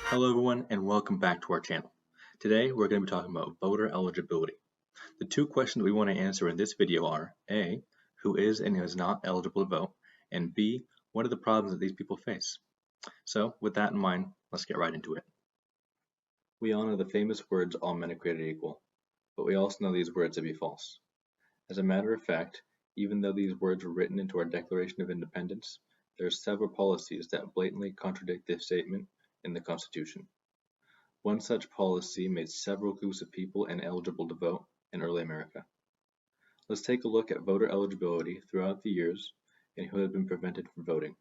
Hello everyone and welcome back to our channel. Today we're going to be talking about voter eligibility. The two questions we want to answer in this video are A. Who is and who is not eligible to vote, and B. What are the problems that these people face? So with that in mind, let's get right into it. We all know the famous words all men are created equal, but we also know these words to be false. As a matter of fact, even though these words were written into our Declaration of Independence, there are several policies that blatantly contradict this statement in the Constitution. One such policy made several groups of people ineligible to vote in early America. Let's take a look at voter eligibility throughout the years and who have been prevented from voting.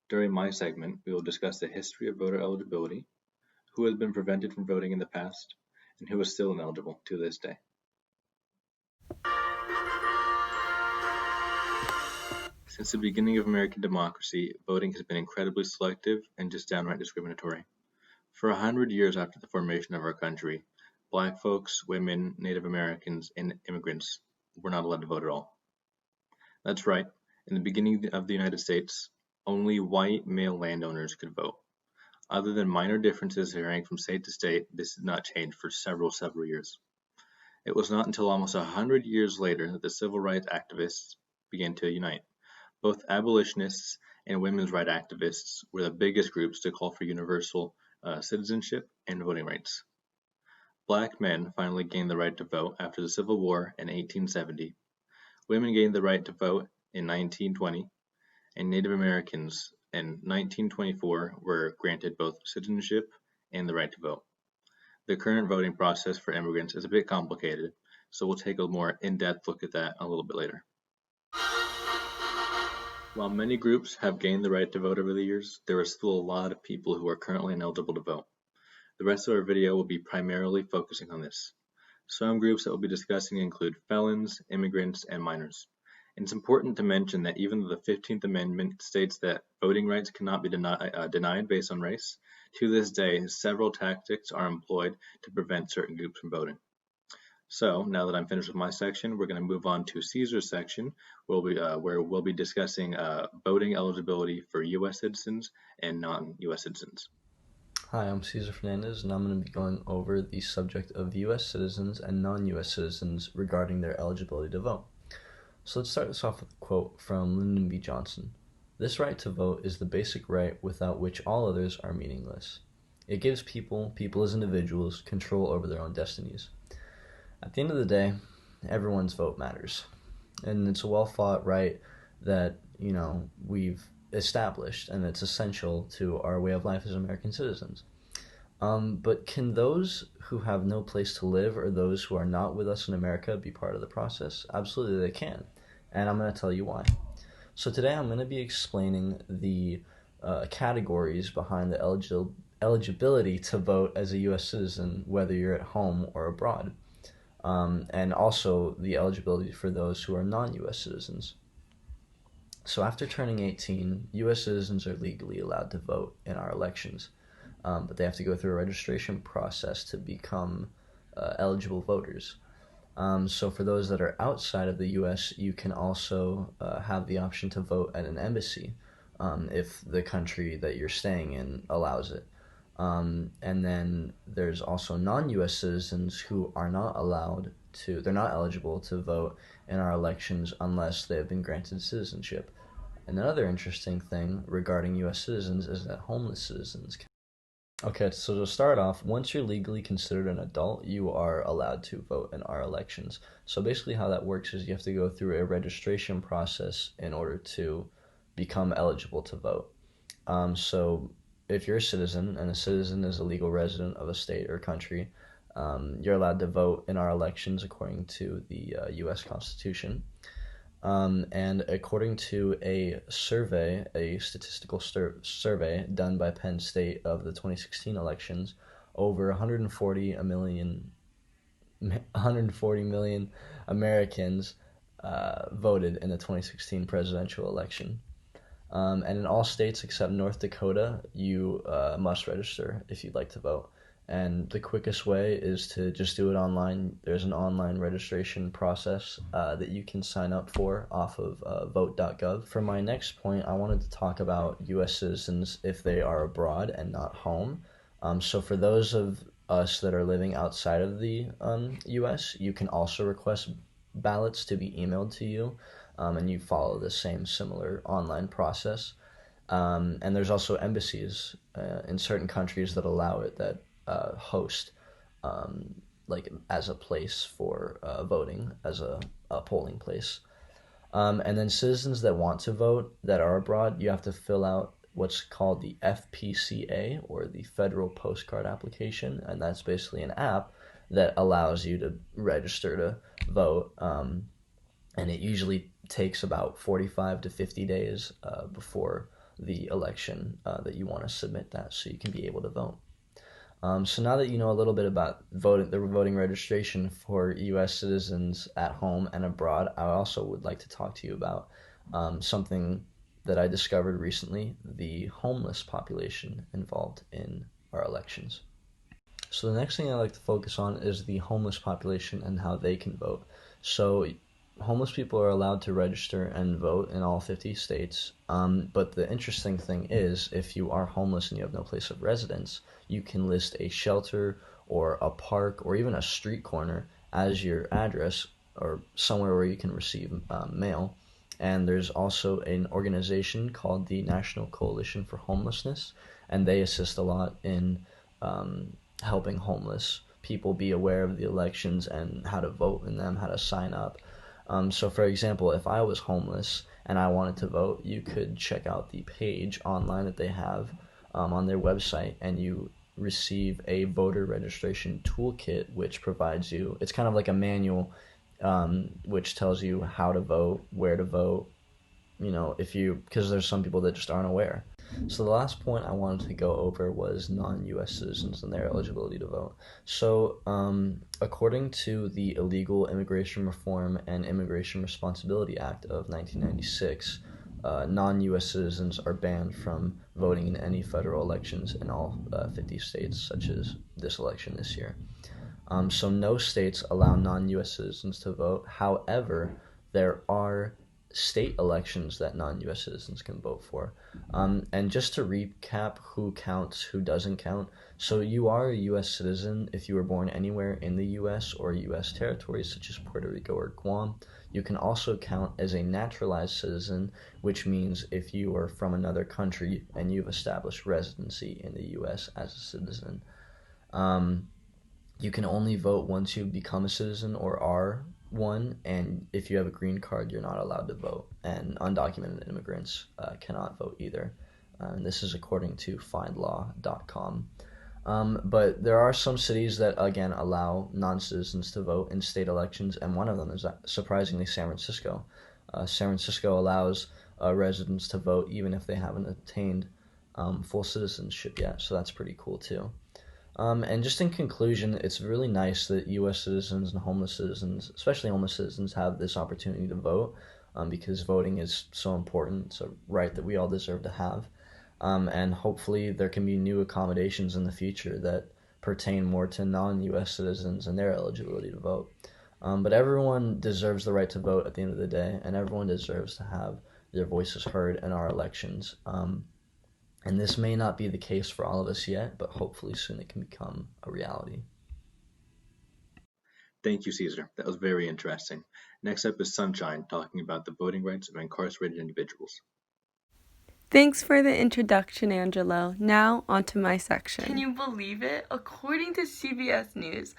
During my segment, we will discuss the history of voter eligibility, who has been prevented from voting in the past, and who is still ineligible to this day. Since the beginning of American democracy, voting has been incredibly selective and just downright discriminatory. For 100 years after the formation of our country, Black folks, women, Native Americans, and immigrants were not allowed to vote at all. That's right, in the beginning of the United States, only white male landowners could vote. Other than minor differences varying from state to state, this did not change for several years. It was not until almost 100 years later that the civil rights activists began to unite. Both abolitionists and women's rights activists were the biggest groups to call for universal citizenship and voting rights. Black men finally gained the right to vote after the Civil War in 1870. Women gained the right to vote in 1920, and Native Americans in 1924 were granted both citizenship and the right to vote. The current voting process for immigrants is a bit complicated, so we'll take a more in-depth look at that a little bit later. While many groups have gained the right to vote over the years, there are still a lot of people who are currently ineligible to vote. The rest of our video will be primarily focusing on this. Some groups that we'll be discussing include felons, immigrants, and minors. And it's important to mention that even though the 15th Amendment states that voting rights cannot be denied based on race, to this day, several tactics are employed to prevent certain groups from voting. So now that I'm finished with my section, we're going to move on to Caesar's section, where we'll be discussing voting eligibility for U.S. citizens and non-U.S. citizens. Hi, I'm Cesar Fernandez, and I'm going to be going over the subject of U.S. citizens and non-U.S. citizens regarding their eligibility to vote. So let's start this off with a quote from Lyndon B. Johnson. "This right to vote is the basic right without which all others are meaningless. It gives people as individuals, control over their own destinies." At the end of the day, everyone's vote matters. And it's a well-fought right that, we've established, and it's essential to our way of life as American citizens. But can those who have no place to live or those who are not with us in America be part of the process? Absolutely they can, and I'm going to tell you why. So today I'm going to be explaining the categories behind the eligibility to vote as a U.S. citizen, whether you're at home or abroad, and also the eligibility for those who are non-U.S. citizens. So after turning 18, U.S. citizens are legally allowed to vote in our elections, but they have to go through a registration process to become eligible voters. So for those that are outside of the U.S., you can also have the option to vote at an embassy if the country that you're staying in allows it. And then there's also non-U.S. citizens who are not they're not eligible to vote in our elections unless they have been granted citizenship. And another interesting thing regarding U.S. citizens is that homeless citizens can. Okay, so to start off, once you're legally considered an adult, you are allowed to vote in our elections. So basically how that works is you have to go through a registration process in order to become eligible to vote. So if you're a citizen, and a citizen is a legal resident of a state or country, you're allowed to vote in our elections according to the U.S. Constitution. And according to a statistical survey done by Penn State of the 2016 elections, over 140 million Americans voted in the 2016 presidential election. And in all states except North Dakota, you must register if you'd like to vote. And the quickest way is to just do it online. There's an online registration process that you can sign up for off of vote.gov. For my next point, I wanted to talk about U.S. citizens if they are abroad and not home. So for those of us that are living outside of the U.S., you can also request ballots to be emailed to you, and you follow the same similar online process. And there's also embassies in certain countries that allow it, that host um, like as a place for voting, as a polling place. And then citizens that want to vote that are abroad, you have to fill out what's called the FPCA, or the Federal Postcard Application, and that's basically an app that allows you to register to vote. And it usually takes about 45 to 50 days before the election that you want to submit that, so you can be able to vote. So now that you know a little bit about the voting registration for U.S. citizens at home and abroad, I also would like to talk to you about something that I discovered recently: the homeless population involved in our elections. So the next thing I like to focus on is the homeless population and how they can vote. So homeless people are allowed to register and vote in all 50 states. But the interesting thing is, if you are homeless and you have no place of residence, you can list a shelter or a park or even a street corner as your address, or somewhere where you can receive mail. And there's also an organization called the National Coalition for Homelessness, and they assist a lot in helping homeless people be aware of the elections and how to vote in them, how to sign up. So for example, if I was homeless and I wanted to vote, you could check out the page online that they have on their website, and you receive a voter registration toolkit, which provides you, it's kind of like a manual, which tells you how to vote, where to vote, because there's some people that just aren't aware. So the last point I wanted to go over was non-U.S. citizens and their eligibility to vote. So according to the Illegal Immigration Reform and Immigration Responsibility Act of 1996, non-U.S. citizens are banned from voting in any federal elections in all 50 states, such as this election this year. So no states allow non-U.S. citizens to vote. However, there are state elections that non-U.S. citizens can vote for. And just to recap who counts, who doesn't count. So you are a U.S. citizen if you were born anywhere in the U.S. or U.S. territories such as Puerto Rico or Guam. You can also count as a naturalized citizen, which means if you are from another country and you've established residency in the U.S. as a citizen. You can only vote once you become a citizen or are one, and if you have a green card, you're not allowed to vote, and undocumented immigrants cannot vote either. And this is according to findlaw.com. But there are some cities that, again, allow non-citizens to vote in state elections, and one of them is surprisingly San Francisco. San Francisco allows residents to vote even if they haven't attained full citizenship yet, so that's pretty cool too. And just in conclusion, it's really nice that U.S. citizens and homeless citizens, especially homeless citizens, have this opportunity to vote, because voting is so important. It's a right that we all deserve to have. And hopefully there can be new accommodations in the future that pertain more to non-U.S. citizens and their eligibility to vote. But everyone deserves the right to vote at the end of the day, and everyone deserves to have their voices heard in our elections. And this may not be the case for all of us yet, but hopefully soon it can become a reality. Thank you, Caesar. That was very interesting. Next up is Sunshine, talking about the voting rights of incarcerated individuals. Thanks for the introduction, Angelo. Now, onto my section. Can you believe it? According to CBS News,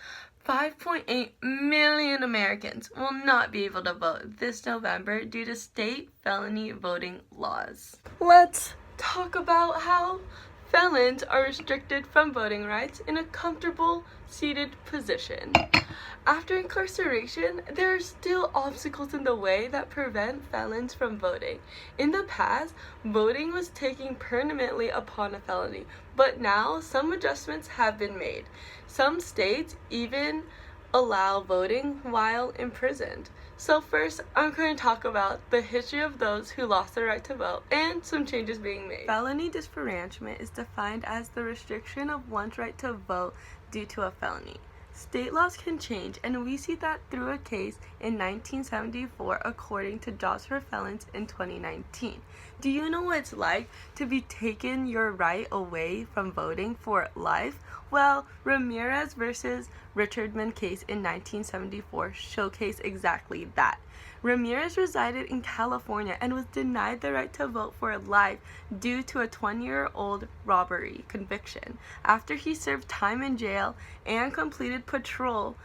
5.8 million Americans will not be able to vote this November due to state felony voting laws. Let's talk about how felons are restricted from voting rights in a comfortable, seated position. After incarceration, there are still obstacles in the way that prevent felons from voting. In the past, voting was taken permanently upon a felony, but now some adjustments have been made. Some states even allow voting while imprisoned. So first, I'm going to talk about the history of those who lost their right to vote and some changes being made. Felony disfranchisement is defined as the restriction of one's right to vote due to a felony. State laws can change, and we see that through a case in 1974 according to Jobs for Felons in 2019. Do you know what it's like to be taken your right away from voting for life? Well, Ramirez versus Richardman case in 1974 showcased exactly that. Ramirez resided in California and was denied the right to vote for life due to a 20-year-old robbery conviction. After he served time in jail and completed parole,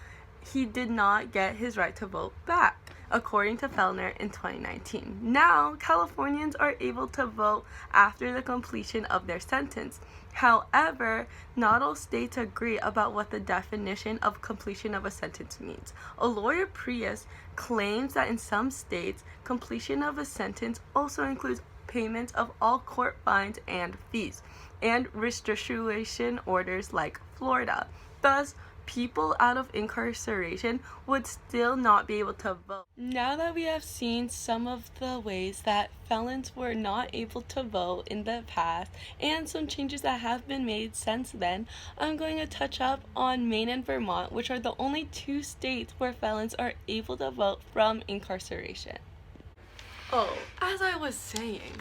he did not get his right to vote back, according to Fellner in 2019. Now, Californians are able to vote after the completion of their sentence. However, not all states agree about what the definition of completion of a sentence means. A lawyer Prius claims that in some states, completion of a sentence also includes payments of all court fines and fees, and restitution orders like Florida. Thus, people out of incarceration would still not be able to vote. Now that we have seen some of the ways that felons were not able to vote in the past and some changes that have been made since then, I'm going to touch up on Maine and Vermont, which are the only two states where felons are able to vote from incarceration. Oh, as I was saying,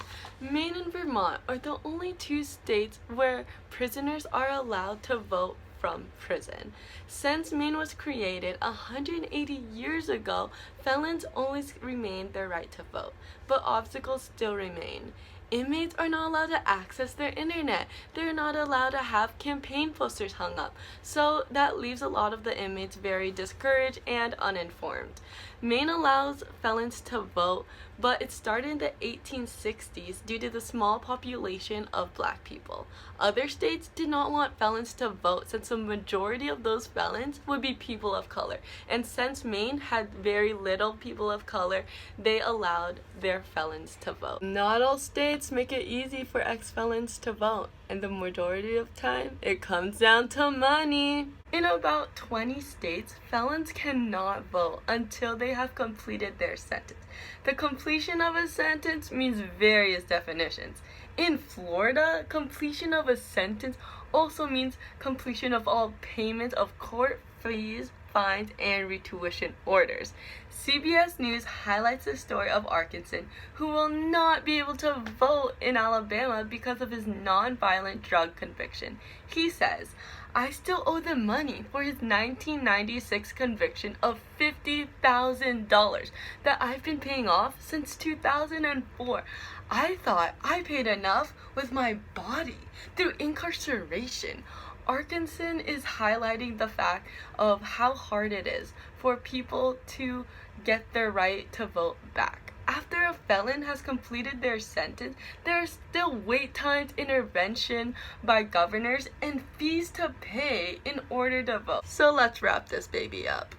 Maine and Vermont are the only two states where prisoners are allowed to vote from prison. Since Maine was created 180 years ago, felons always remain their right to vote, but obstacles still remain. Inmates are not allowed to access their internet. They're not allowed to have campaign posters hung up. So that leaves a lot of the inmates very discouraged and uninformed. Maine allows felons to vote, but it started in the 1860s due to the small population of black people. Other states did not want felons to vote since the majority of those felons would be people of color. And since Maine had very little people of color, they allowed their felons to vote. Not all states make it easy for ex-felons to vote, and the majority of time, it comes down to money. In about 20 states, felons cannot vote until they have completed their sentence. The completion of a sentence means various definitions. In Florida, completion of a sentence also means completion of all payments of court fees, fines, and retuition orders. CBS News highlights the story of Arkansas, who will not be able to vote in Alabama because of his non-violent drug conviction. He says, "I still owe them money for his 1996 conviction of $50,000 that I've been paying off since 2004. I thought I paid enough with my body through incarceration." Arkansas is highlighting the fact of how hard it is for people to get their right to vote back. After a felon has completed their sentence, there are still wait times, intervention by governors, and fees to pay in order to vote. So let's wrap this baby up.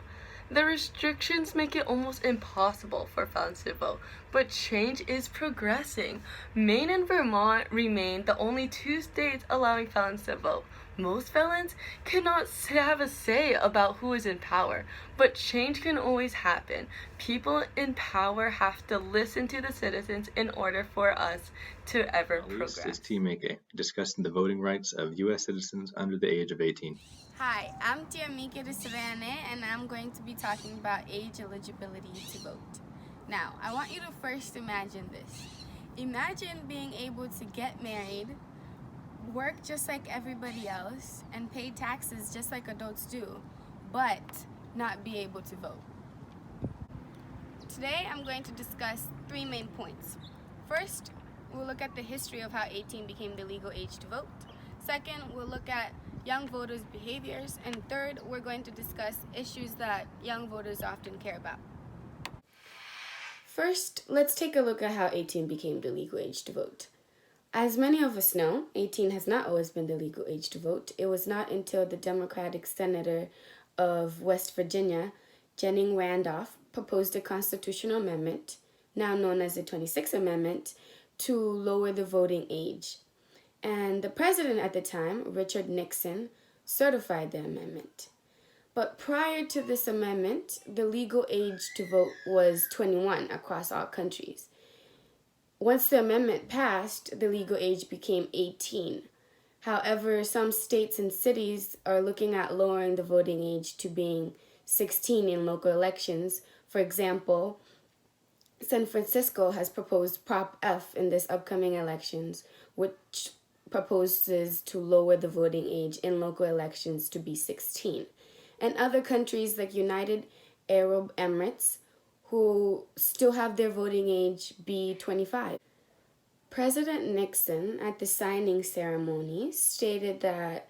The restrictions make it almost impossible for felons to vote, but change is progressing. Maine and Vermont remain the only two states allowing felons to vote. Most felons cannot have a say about who is in power, but change can always happen. People in power have to listen to the citizens in order for us to ever progress. This is Tiyamike, discussing the voting rights of U.S. citizens under the age of 18. Hi, I'm Tiyamike de Savannah, and I'm going to be talking about age eligibility to vote. Now, I want you to first imagine this. Imagine being able to get married, work just like everybody else, and pay taxes just like adults do, but not be able to vote. Today, I'm going to discuss three main points. First, we'll look at the history of how 18 became the legal age to vote. Second, we'll look at young voters' behaviors. And third, we're going to discuss issues that young voters often care about. First, let's take a look at how 18 became the legal age to vote. As many of us know, 18 has not always been the legal age to vote. It was not until the Democratic Senator of West Virginia, Jennings Randolph, proposed a constitutional amendment, now known as the 26th Amendment, to lower the voting age. And the president at the time, Richard Nixon, certified the amendment. But prior to this amendment, the legal age to vote was 21 across all countries. Once the amendment passed, the legal age became 18. However, some states and cities are looking at lowering the voting age to being 16 in local elections. For example, San Francisco has proposed Prop F in this upcoming elections, which proposes to lower the voting age in local elections to be 16. And other countries like United Arab Emirates, who still have their voting age be 25. President Nixon, at the signing ceremony, stated that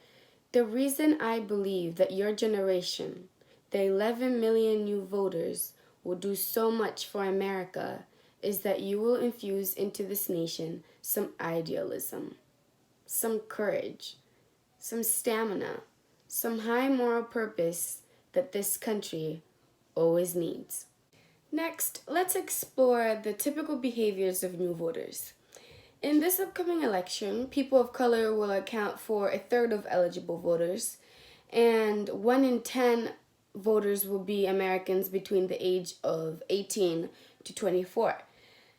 the reason I believe that your generation, the 11 million new voters, will do so much for America is that you will infuse into this nation some idealism, some courage, some stamina, some high moral purpose that this country always needs. Next, let's explore the typical behaviors of new voters. In this upcoming election, people of color will account for a third of eligible voters, and 1 in 10 voters will be Americans between the age of 18 to 24.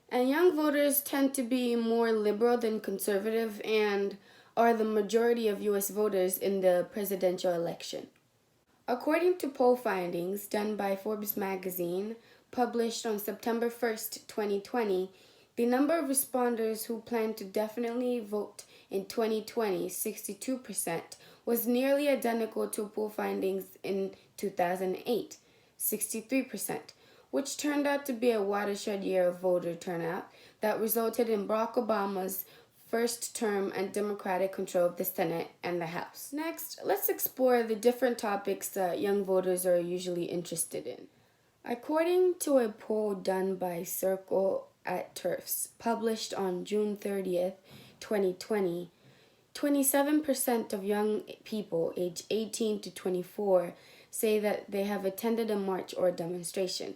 And young voters tend to be more liberal than conservative and are the majority of U.S. voters in the presidential election. According to poll findings done by Forbes magazine, published on September 1st, 2020, the number of responders who plan to definitely vote in 2020, 62%, was nearly identical to poll findings in 2008, 63%, which turned out to be a watershed year of voter turnout that resulted in Barack Obama's first term and Democratic control of the Senate and the House. Next, let's explore the different topics that young voters are usually interested in. According to a poll done by Circle at Turfs, published on June 30th, 2020, 27% of young people aged 18 to 24 say that they have attended a march or demonstration.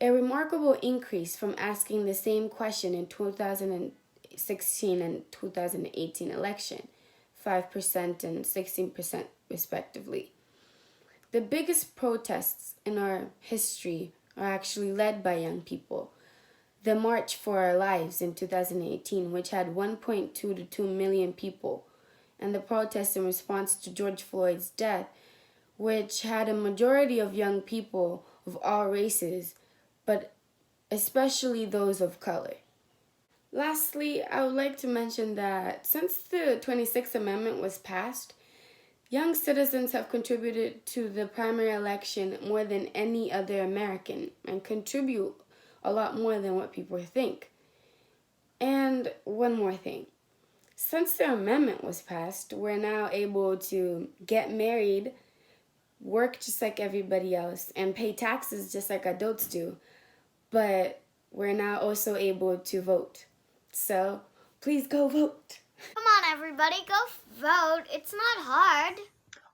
A remarkable increase from asking the same question in 2016 and 2018 election, 5% and 16% respectively. The biggest protests in our history are actually led by young people. The March for Our Lives in 2018, which had 1.2 to 2 million people, and the protests in response to George Floyd's death, which had a majority of young people of all races, but especially those of color. Lastly, I would like to mention that since the 26th Amendment was passed, young citizens have contributed to the primary election more than any other American and contribute a lot more than what people think. And one more thing. Since the amendment was passed, we're now able to get married, work just like everybody else, and pay taxes just like adults do. But we're now also able to vote. So please go vote. Come on, everybody, go vote. It's not hard.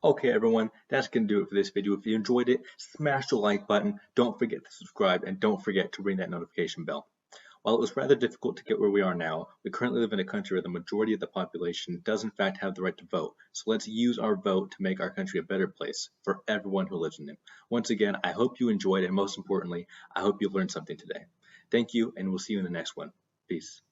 Okay, everyone, that's going to do it for this video. If you enjoyed it, smash the like button, don't forget to subscribe, and don't forget to ring that notification bell. While it was rather difficult to get where we are now, we currently live in a country where the majority of the population does in fact have the right to vote. So let's use our vote to make our country a better place for everyone who lives in it. Once again, I hope you enjoyed, and most importantly, I hope you learned something today. Thank you, and we'll see you in the next one. Peace.